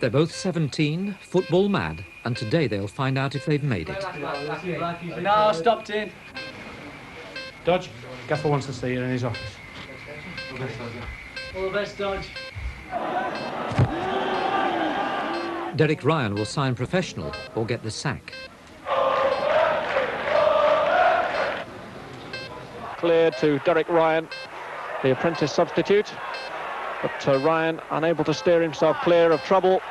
They're both 17, football mad, and today they'll find out if they've made it. No, stopped in. Dodge, Gaffer wants to see you in his office. All the best, Dodge. Derek Ryan will sign professional or get the sack. Cleared to Derek Ryan, the apprentice substitute, but Ryan unable to steer himself clear of trouble.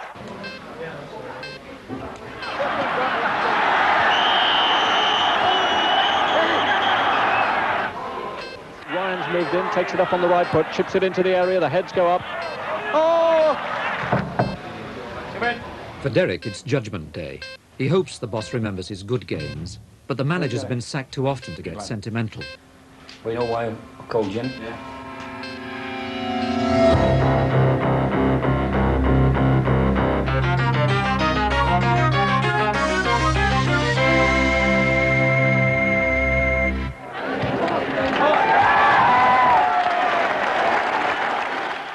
Ryan's moved in, takes it up on the right foot, chips it into the area, the heads go up. Oh! For Derek, it's judgment day. He hopes the boss remembers his good games, but the manager's been sacked too often to get sentimental. We know why I'm called Jim. Yeah.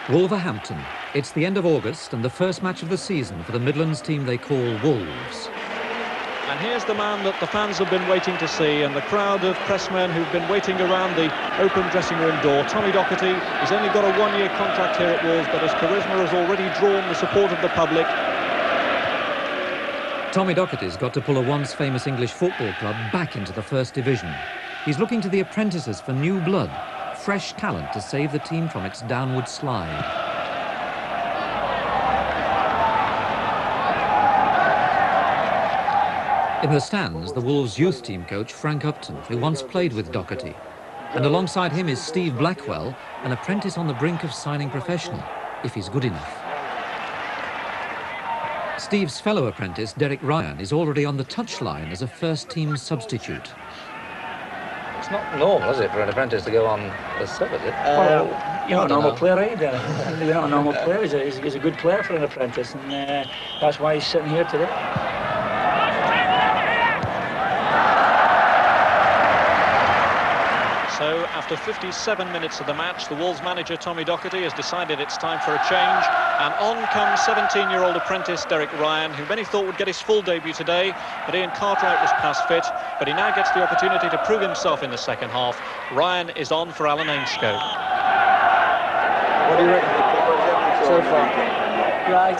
Wolverhampton. It's the end of August and the first match of the season for the Midlands team they call Wolves. And here's the man that the fans have been waiting to see, and the crowd of pressmen who've been waiting around the open dressing room door. Tommy Docherty, he's only got a one-year contract here at Wolves, but his charisma has already drawn the support of the public. Tommy Docherty's got to pull a once famous English football club back into the First Division. He's looking to the apprentices for new blood, fresh talent to save the team from its downward slide. In the stands, the Wolves youth team coach Frank Upton, who once played with Docherty. And alongside him is Steve Blackwell, an apprentice on the brink of signing professional, if he's good enough. Steve's fellow apprentice, Derek Ryan, is already on the touchline as a first-team substitute. It's not normal, is it, for an apprentice to go on as sub, is it? Well, you're not a normal player either. You're not a normal player. He's a good player for an apprentice, and that's why he's sitting here today. So, after 57 minutes of the match, the Wolves manager, Tommy Docherty, has decided it's time for a change. And on comes 17-year-old apprentice Derek Ryan, who many thought would get his full debut today, but Ian Cartwright was past fit. But he now gets the opportunity to prove himself in the second half. Ryan is on for Alan Ainscough. What do you reckon so far? Right,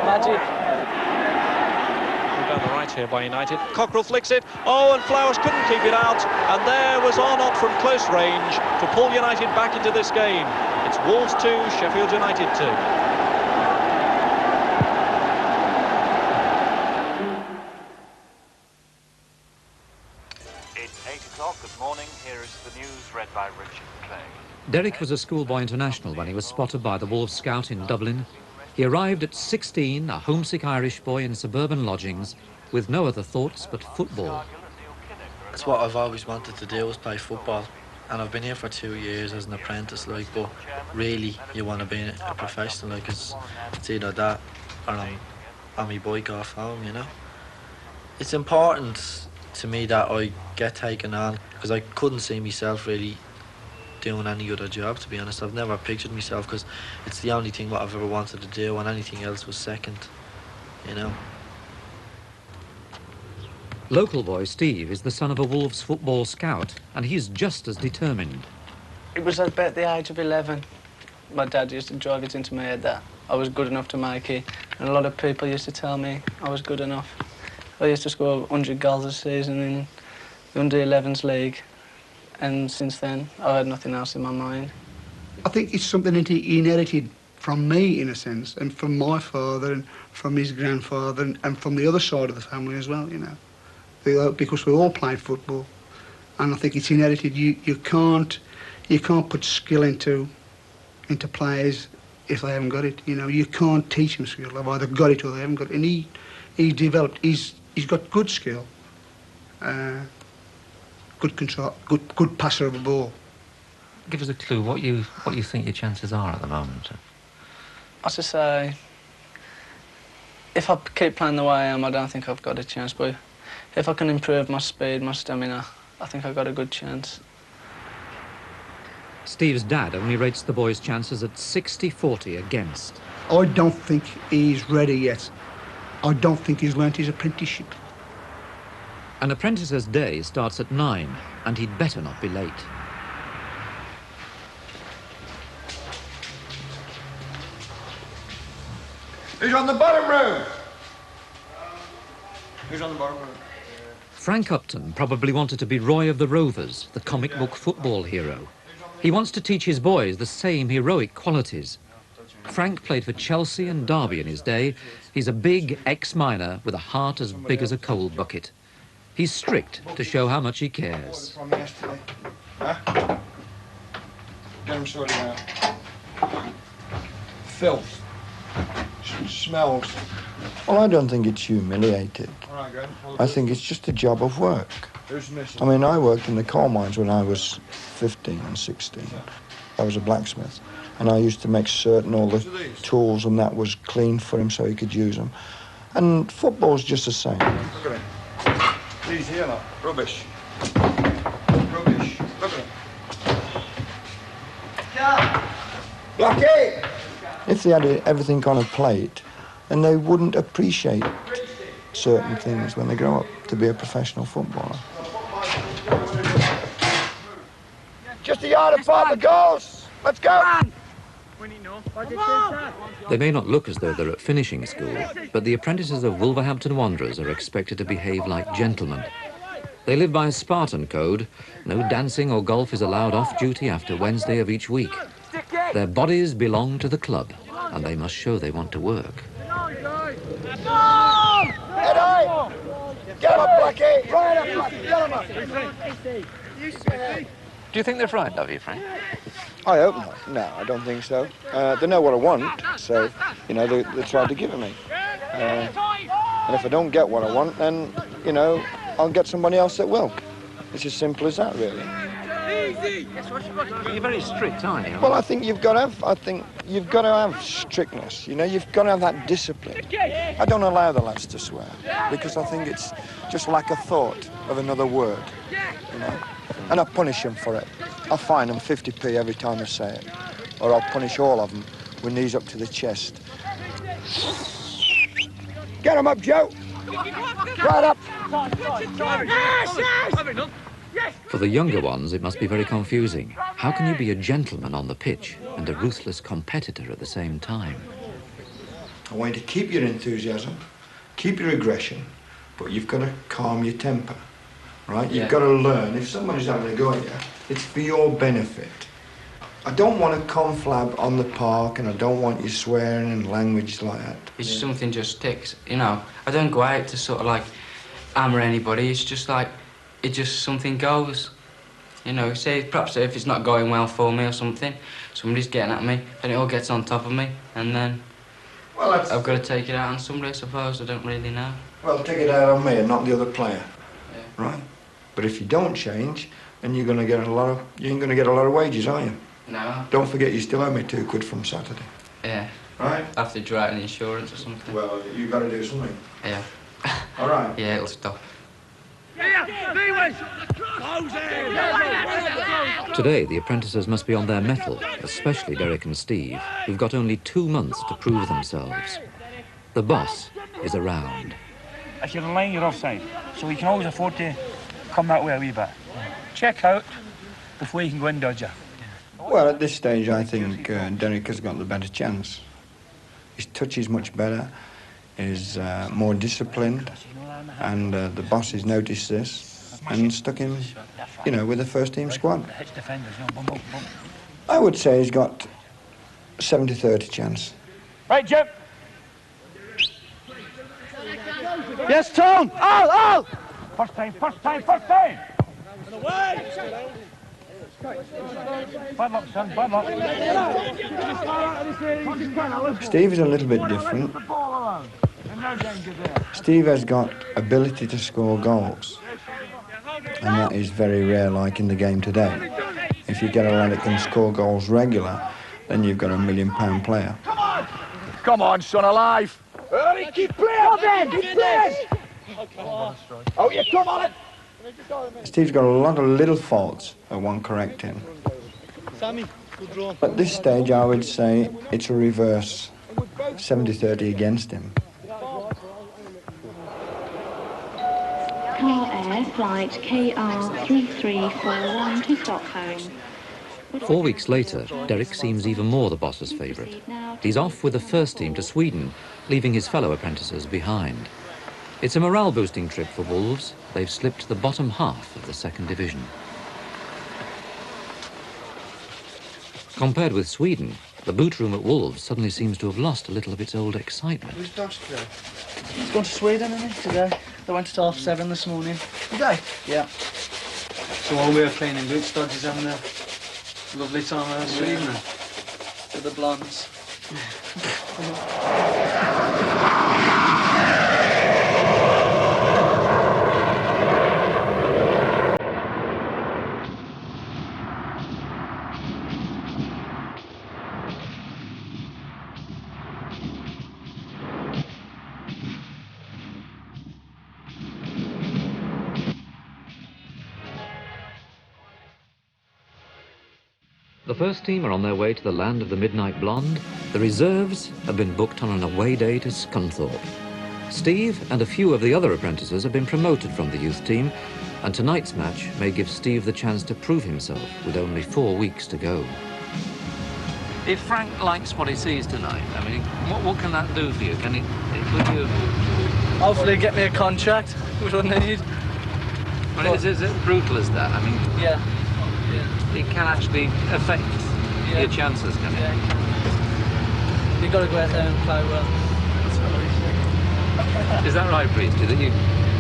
magic. Down the right here by United. Cockrell flicks it. Oh, and Flowers couldn't keep it out. And there was Arnott from close range to pull United back into this game. It's Wolves 2, Sheffield United 2. It's 8 o'clock. Good morning. Here is the news read by Richard Clay. Derek was a schoolboy international when he was spotted by the Wolves scout in Dublin. He arrived at 16, a homesick Irish boy in suburban lodgings, with no other thoughts but football. That's what I've always wanted to do, was play football. And I've been here for 2 years as an apprentice, like, but really you want to be a professional, like, it's either that or I'm on my bike off home, you know. It's important to me that I get taken on, because I couldn't see myself really doing any other job, to be honest. I've never pictured myself, because it's the only thing what I've ever wanted to do, and anything else was second, you know. Local boy Steve is the son of a Wolves football scout, and he's just as determined. It was about the age of 11. My dad used to drive it into my head that I was good enough to make it, and a lot of people used to tell me I was good enough. I used to score 100 goals a season in the under-11s league, and since then I had nothing else in my mind. I think it's something that he inherited from me, in a sense, and from my father and from his grandfather and from the other side of the family as well, you know. Because we all played football, and I think it's inherited. You can't put skill into players if they haven't got it. You know, you can't teach them skill. They've either got it or they haven't got it. And he developed. He's got good skill, good control, good passer of a ball. Give us a clue what you think your chances are at the moment. I should say, if I keep playing the way I am, I don't think I've got a chance. But if I can improve my speed, my stamina, I think I've got a good chance. Steve's dad only rates the boy's chances at 60-40 against. I don't think he's ready yet. I don't think he's learnt his apprenticeship. An apprentice's day starts at 9, and he'd better not be late. Who's on the bottom row? Who's on the bottom row? Frank Upton probably wanted to be Roy of the Rovers, the comic book football hero. He wants to teach his boys the same heroic qualities. Frank played for Chelsea and Derby in his day. He's a big ex-miner with a heart as big as a coal bucket. He's strict to show how much he cares. From yesterday. Huh? Get them sorted out. Filth. Smells. Well, I don't think it's humiliated. I think it's just a job of work. I mean, I worked in the coal mines when I was 15 and 16. I was a blacksmith, and I used to make certain all the tools and that was clean for him so he could use them. And football's just the same. Look at it. These here, look. Rubbish. Rubbish. Look at it. Blackie! If they had everything on a plate, then they wouldn't appreciate certain things when they grow up to be a professional footballer. Just a yard apart the goals. Let's go. They may not look as though they're at finishing school, but the apprentices of Wolverhampton Wanderers are expected to behave like gentlemen. They live by a Spartan code. No dancing or golf is allowed off duty after Wednesday of each week. Their bodies belong to the club, and they must show they want to work. Head high! Get him up, Blackie! Right up, Blackie! Get him up! Do you think they're frightened of you, Frank? I hope not. No, I don't think so. They know what I want, so, you know, they try to give it me. And if I don't get what I want, then, you know, I'll get somebody else that will. It's as simple as that, really. You're very strict, aren't you? Well, I think you've got to have strictness. You know, you've got to have that discipline. I don't allow the lads to swear because I think it's just like a thought of another word, you know. And I punish them for it. I fine them 50p every time I say it, or I'll punish all of them with knees up to the chest. Get him up, Joe! Right up! For the younger ones, it must be very confusing. How can you be a gentleman on the pitch and a ruthless competitor at the same time? I want you to keep your enthusiasm, keep your aggression, but you've got to calm your temper, right? You've got to learn. If somebody's having a go at you, it's for your benefit. I don't want a conflab on the park, and I don't want you swearing and language like that. It's something just sticks, you know. I don't go out to sort of like hammer anybody. It's just like, it just something goes. You know, say perhaps if it's not going well for me or something, somebody's getting at me, then it all gets on top of me, and then I've got to take it out on somebody, I suppose. I don't really know. Well, take it out on me and not the other player, right? But if you don't change, then you ain't going to get a lot of wages, are you? No. Don't forget you still owe me £2 from Saturday. Yeah. Right? I have to draw out an insurance or something. Well, you've got to do something. Yeah. All right. Yeah, it'll stop. Today, the apprentices must be on their mettle, especially Derek and Steve, who've got only 2 months to prove themselves. The boss is around. If you're in line, you're offside, so you can always afford to come that way a wee bit. Check out before you can go and dodge her. Well, at this stage, I think Derek has got the better chance. His touch is much better, is more disciplined, and the boss has noticed this and stuck him, you know, with the first-team squad. I would say he's got 70-30 chance. Right, Jim. Yes, Tom! Al! First time! Bad luck, son, bad luck. Steve is a little bit different. Steve has got ability to score goals, and that is very rare, like in the game today. If you get a lad that can score goals regular, then you've got a £1 million player. Come on, son, alive! Hurry, keep playing! Keep playing! Oh, yeah, come on! Steve's got a lot of little faults that won't correct him. At this stage, I would say it's a reverse. 70-30 against him. Car Air flight KR3341 to Stockholm. 4 weeks later, Derek seems even more the boss's favourite. He's off with the first team to Sweden, leaving his fellow apprentices behind. It's a morale-boosting trip for Wolves. They've slipped to the bottom half of the second division. Compared with Sweden, the boot room at Wolves suddenly seems to have lost a little of its old excitement. Who's Dodge today? He's gone to Sweden, isn't he, today? They went at 7:30 this morning. Today? Yeah. So while we were cleaning boots, Dodge is having a lovely time out of Sweden then. With the blondes. The first team are on their way to the land of the Midnight Blonde. The reserves have been booked on an away day to Scunthorpe. Steve and a few of the other apprentices have been promoted from the youth team, and tonight's match may give Steve the chance to prove himself with only 4 weeks to go. If Frank likes what he sees tonight, I mean, what can that do for you? Can it would you... Hopefully get me a contract, which I need. Well, is it brutal as that? I mean... Yeah. It can actually affect your chances, can it? Yeah. You've got to go out there and play well. Is that right, Priestley, that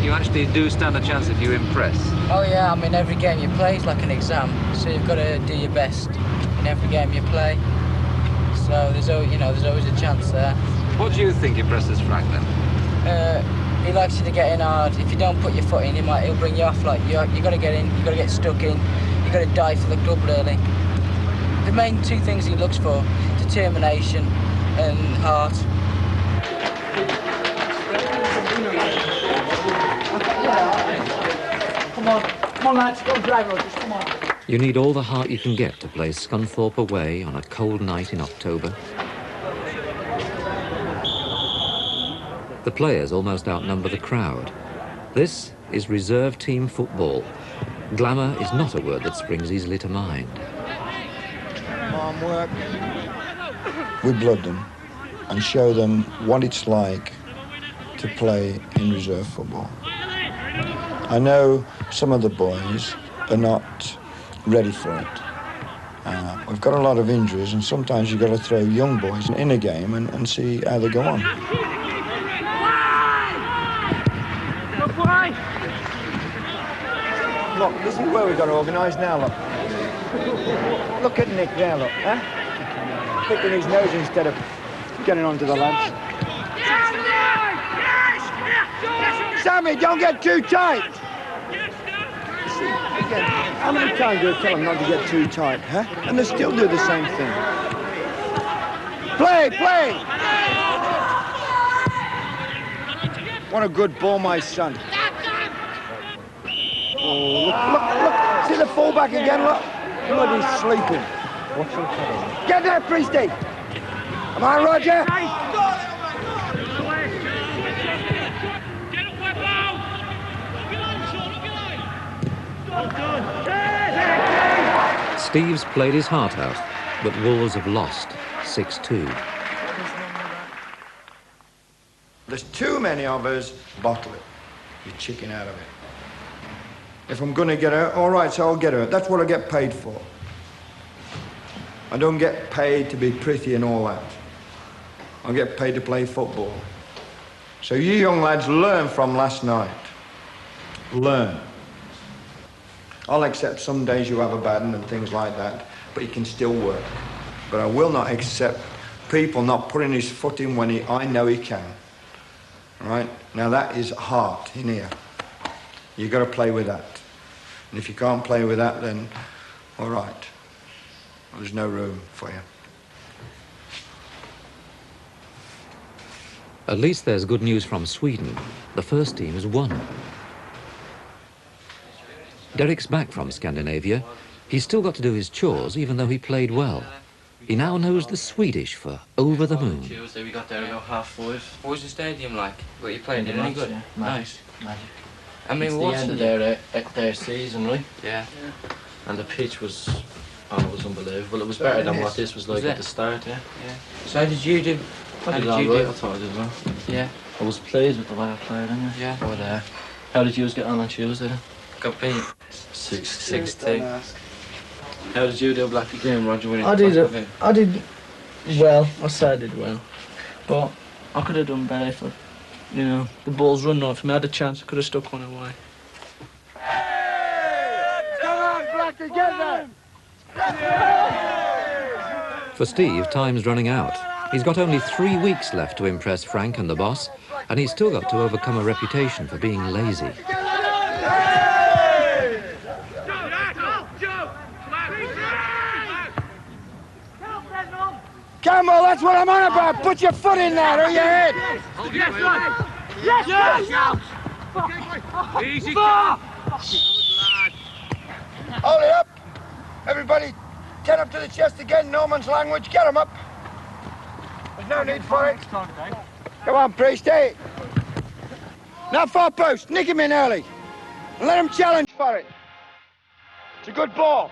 you actually do stand a chance if you impress? Oh yeah, I mean every game you play is like an exam, so you've got to do your best in every game you play. So there's always a chance there. What do you think impresses Frank then? He likes you to get in hard. If you don't put your foot in, he'll bring you off. Like you got to get in, you got to get stuck in. You've got to die for the club, really. The main two things he looks for, determination and heart. Come on lads, don't drag us, just come on. You need all the heart you can get to play Scunthorpe away on a cold night in October. The players almost outnumber the crowd. This is reserve team football. Glamour is not a word that springs easily to mind. Mom, work. We blood them and show them what it's like to play in reserve football. I know some of the boys are not ready for it. We've got a lot of injuries, and sometimes you've got to throw young boys in a game and see how they go on. Look, this is where we've got to organise now, look. Look at Nick there, look, huh? Picking his nose instead of getting onto the lads. Sammy, don't get too tight! See, again, how many times do I tell them not to get too tight, huh? And they still do the same thing. Play, play! What a good ball, my son. Oh, look, see the fullback again, look. Bloody sleeping. Get there, Priesty. Come on, Roger. Steve's played his heart out, but Wolves have lost 6-2. There's too many of us. Bottle it. You're chicken out of it. If I'm going to get out, all right, so I'll get out. That's what I get paid for. I don't get paid to be pretty and all that. I get paid to play football. So you young lads, learn from last night. Learn. I'll accept some days you have a bad one and things like that, but you can still work. But I will not accept people not putting his foot in when I know he can. All right? Now that is heart in here. You've got to play with that. And if you can't play with that, then all right. There's no room for you. At least there's good news from Sweden. The first team has won. Derek's back from Scandinavia. He's still got to do his chores, even though he played well. He now knows the Swedish for over the moon. Tuesday we got there about 5:30. What was the stadium like? What you playing in? Any good? Yeah. Nice. Magic. I mean, it's the what's end of their season, right? Yeah. And the pitch was, it was unbelievable. It was better than what this was like at the start, yeah. So how did you do? I thought I did well. Yeah. I was pleased with the way I played, didn't you? Yeah. But how did you get on Tuesday then? Got beat. 6-2. How did you do, Blackie? Game, Roger? I did well. I say I did well, but I could have done better if the ball's run right for me. I had a chance. I could have stuck one away. Come on, Blackie, get there! For Steve, time's running out. He's got only 3 weeks left to impress Frank and the boss, and he's still got to overcome a reputation for being lazy. Campbell, that's what I'm on about. Put your foot in there or your head. Yes, right. Yes. Easy. Hold it up. Everybody, get up to the chest again. No man's language. Get him up. There's no need for it. Come on, Priest. Hey. Now far post. Nick him in early. And let him challenge for it. It's a good ball.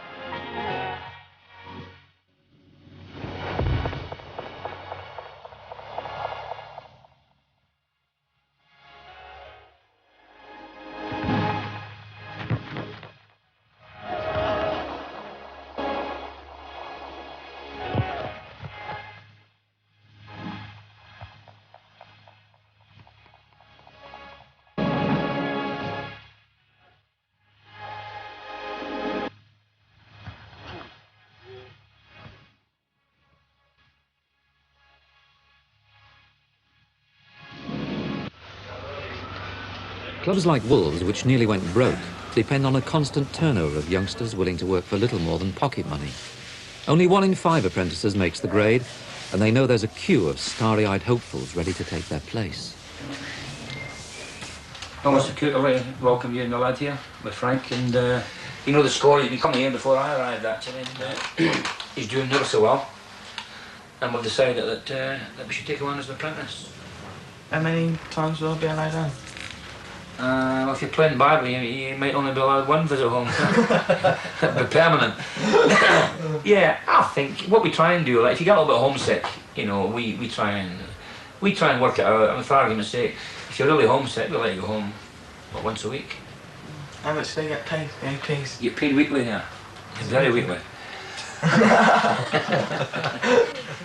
Clubs like Wolves, which nearly went broke, depend on a constant turnover of youngsters willing to work for little more than pocket money. Only 1 in 5 apprentices makes the grade, and they know there's a queue of starry-eyed hopefuls ready to take their place. Oh, Mr. Cooter, welcome you and the lad here with Frank, and you know the score, you've been coming here before I arrived actually, and he's doing ever so well, and we've decided that we should take him on as an apprentice. How many times will I be allowed home? Well, if you're playing Bible, you might only be allowed 1 visit home. But permanent. Yeah, I think what we try and do, like if you get a little bit homesick, we try and work it out. I mean, for argument's sake, if you're really homesick, we'll let you go home once a week. How much do they get paid? The APs? You get paid weekly, yeah. Very weekly.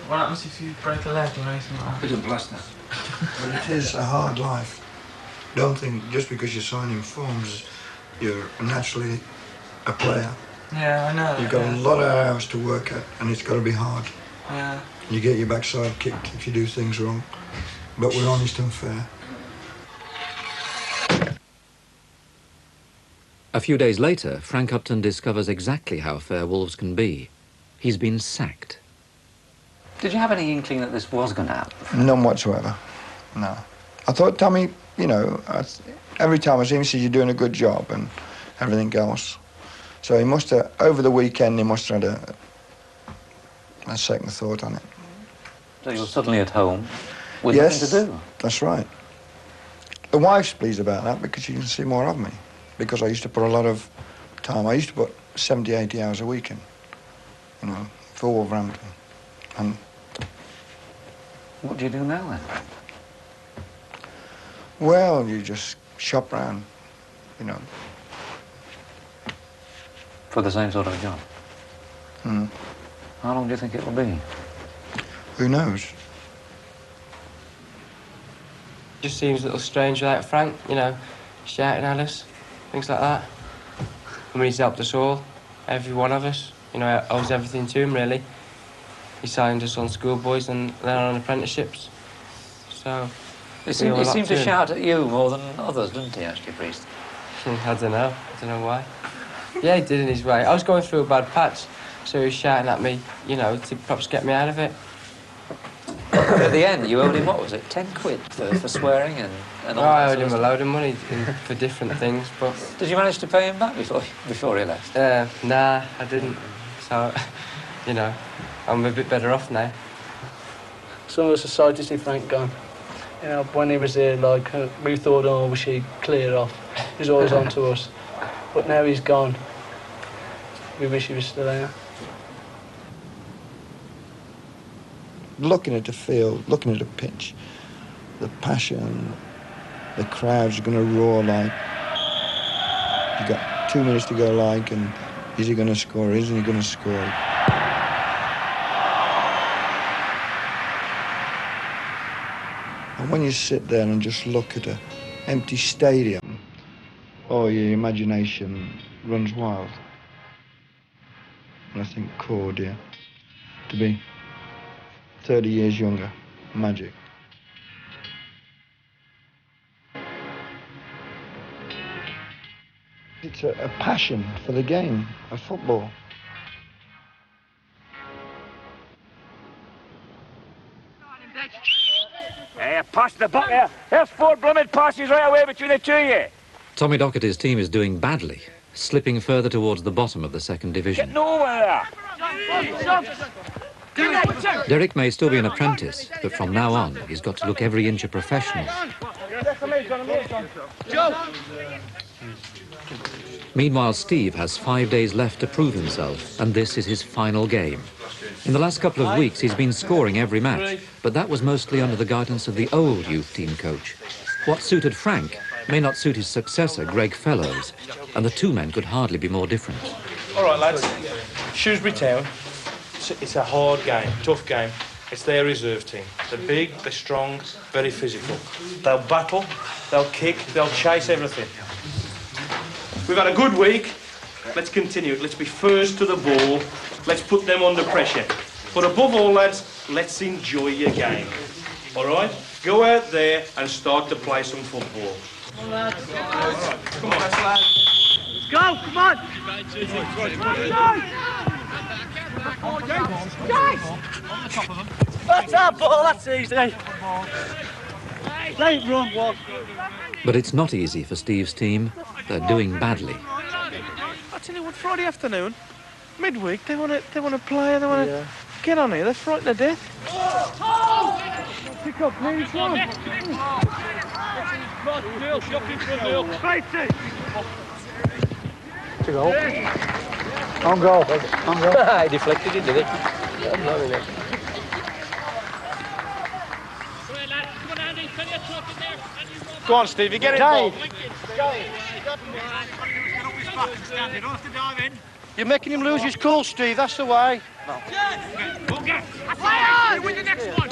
What happens if you break a leg or anything like that? We don't plaster. But it is a hard life. Don't think just because you're signing forms, you're naturally a player. Yeah, I know. You've got a lot of hours to work at, and it's got to be hard. Yeah. You get your backside kicked if you do things wrong, but we're honest and fair. A few days later, Frank Upton discovers exactly how fair Wolves can be. He's been sacked. Did you have any inkling that this was going to happen? None whatsoever, no. I thought, Tommy, every time I see him, he says you're doing a good job and everything else. So he must have, over the weekend, he must have had a second thought on it. So you're suddenly at home with yes, nothing to do? That's right. The wife's pleased about that because she can see more of me. Because I used to put a lot of time. I used to put 70, 80 hours a week in, for Wolverhampton. And what do you do now, then? Well, you just shop round, For the same sort of a job? Hmm. How long do you think it will be? Who knows? Just seems a little strange without Frank, shouting at us, things like that. I mean, he's helped us all, every one of us. I owes everything to him, really. He signed us on schoolboys and then on apprenticeships. So... He seemed to shout at you more than others, didn't he, actually, Priest? I don't know why. Yeah, he did in his way. I was going through a bad patch, so he was shouting at me, to perhaps get me out of it. At the end, you owed him, what was it, 10 quid for swearing and all that? I owed him a load of money for different things, but... Did you manage to pay him back before he left? Nah, I didn't. So, I I'm a bit better off now. Some of us are sorry to see Frank gone. You know, when he was here, like, we thought, oh, we should clear off. He was always on to us. But now he's gone. We wish he was still there. Looking at the field, looking at the pitch, the passion, the crowd's going to roar like, you got 2 minutes to go like, and is he going to score, isn't he going to score? And when you sit there and just look at an empty stadium, oh, your imagination runs wild. And I think, cool, dear, to be 30 years younger, magic. It's a passion for the game of football. Hey, pass the buck there. There's 4 blooming passes right away between the two of you. Tommy Docherty's team is doing badly, slipping further towards the bottom of the second division. Get nowhere there. Derek may still be an apprentice, but from now on, he's got to look every inch a professional. Meanwhile, Steve has 5 days left to prove himself, and this is his final game. In the last couple of weeks, he's been scoring every match, but that was mostly under the guidance of the old youth team coach. What suited Frank may not suit his successor, Greg Fellows, and the two men could hardly be more different. All right, lads. Shrewsbury Town, it's a hard game, tough game. It's their reserve team. They're big, they're strong, very physical. They'll battle, they'll kick, they'll chase everything. We've had a good week. Let's continue it. Let's be first to the ball. Let's put them under pressure. But above all, lads, let's enjoy your game. All right? Go out there and start to play some football. Come on, lads. Come on, lads. Let's go, come on. That's our ball, that's easy. Late run, one. But it's not easy for Steve's team. They're doing badly. I tell you what, Friday afternoon, midweek, they want to play, they want to get on here. They're frightened to death. Pick up, nearly one. Neil, shocking for Neil. To go. On goal. On goal. He deflected it, did he? Go on, Steve, you get involved. You're making him lose his cool, Steve, that's the way. No. Win the next one.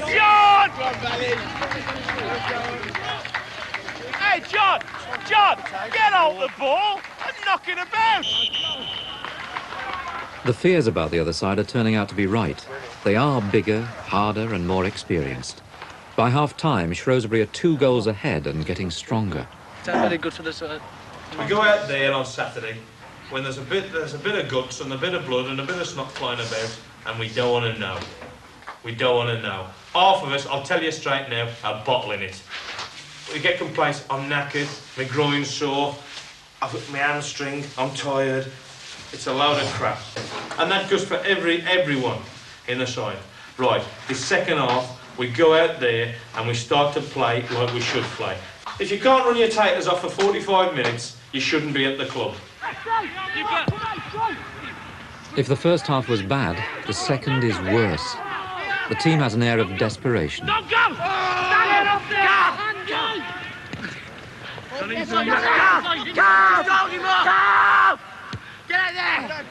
John! Hey, John, get out the ball and knock it about. The fears about the other side are turning out to be right. They are bigger, harder and more experienced. By half-time, Shrewsbury are 2 goals ahead and getting stronger. It's very good for the side. We go out there on Saturday when there's a bit of guts and a bit of blood and a bit of snot flying about, and we don't want to know. We don't want to know. Half of us, I'll tell you straight now, are bottling it. We get complaints, I'm knackered, my groin's sore, I've got my hamstring, I'm tired. It's a load of crap. And that goes for everyone in the side. Right, the second half, we go out there and we start to play like we should play. If you can't run your taters off for 45 minutes, you shouldn't be at the club. If the first half was bad, the second is worse. The team has an air of desperation. Don't go! Stand up there! Go! Get out there!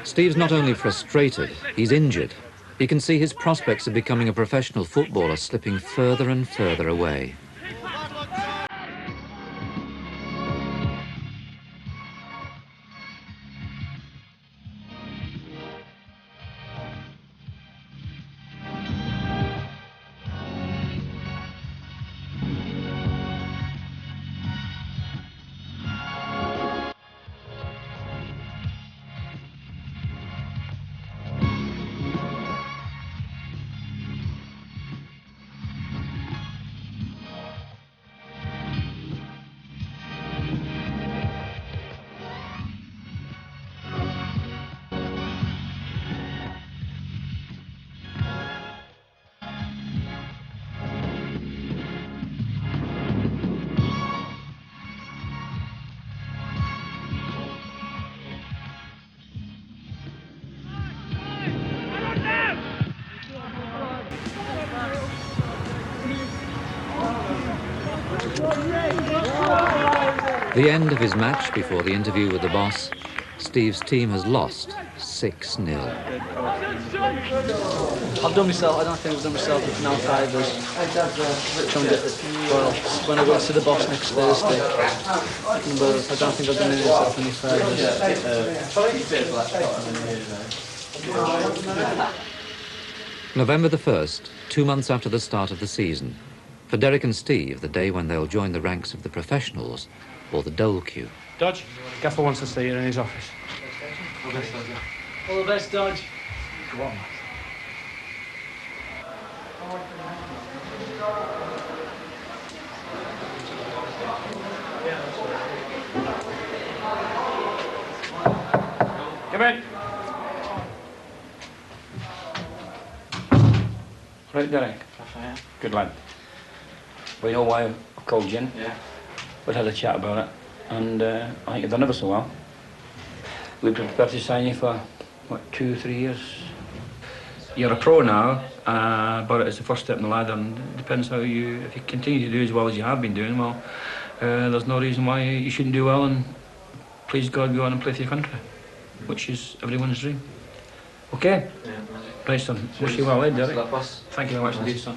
Steve's not only frustrated, he's injured. He can see his prospects of becoming a professional footballer slipping further and further away. The end of his match before the interview with the boss, Steve's team has lost 6-0. I've done myself, I don't think I've done myself no favours. Well, when I go to the boss next Thursday, but I don't think I've done myself any favours. November the 1st, 2 months after the start of the season. For Derek and Steve, the day when they'll join the ranks of the professionals or the dole queue. Dodge, Gaffer wants to see you in his office. All the best, Dodge. Go on. Come in. Right, Derek. Raphael. Good lad. Well, you know why I've called you in? Yeah. We've had a chat about it, and I think you've done ever so well. We've been prepared to sign you for, what, 2 or 3 years? You're a pro now, but it's the first step in the ladder, and it depends how you, if you continue to do as well as you have been doing, well, there's no reason why you shouldn't do well and, please God, go on and play for your country, which is everyone's dream. Okay? Yeah. Right, son. Wish you well, Derek. Thank you very much indeed, son.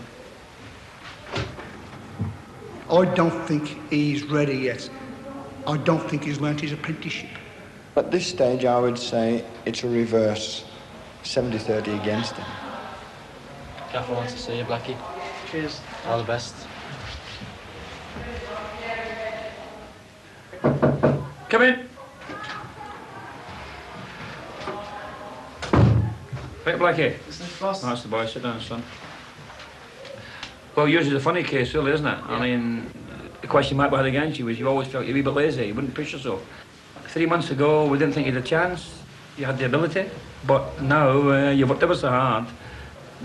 I don't think he's ready yet. I don't think he's learnt his apprenticeship. At this stage, I would say it's a reverse, 70-30 against him. Gaffer wants to see you, Blackie. Cheers. All the best. Come in. Right, Blackie. Is this boss? That's the boy. Sit down, son. Well, yours is a funny case, really, isn't it? Yeah. I mean, the question Mike had against you was you always felt you were a wee bit lazy, you wouldn't push yourself. 3 months ago, we didn't think you had a chance, you had the ability, but now you've worked ever so hard,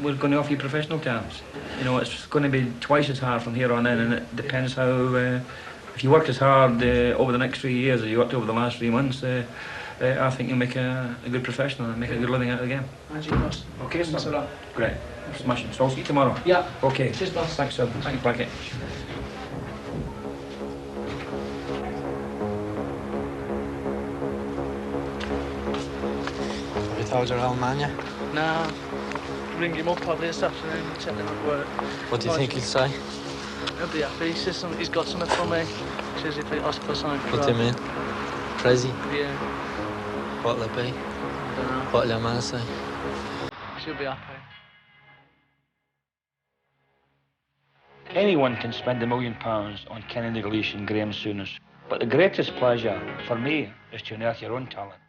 we're going to offer you professional chance. You know, it's going to be twice as hard from here on in, and it depends how, if you worked as hard over the next 3 years as you worked over the last 3 months, I think you'll make a good professional and make a good living out of the game. Thank you, boss. Okay, sir. Great. Smashing. So I'll see you tomorrow? Yeah. Okay. Cheers, boss. Thanks, sir. Thanks, Blackie. Have you told your old man yet? Nah. Ring him up probably this afternoon and check him at work. What do you think he'll say? He'll be happy. He says something, he's got something for me. He says if he asks for something. What do you mean? Crazy? Yeah. What'll it be? I don't know. What'll your man say? She'll be happy. Anyone can spend £1 million on Kennedy Dalglish and Graham Souness, but the greatest pleasure for me is to unearth your own talent.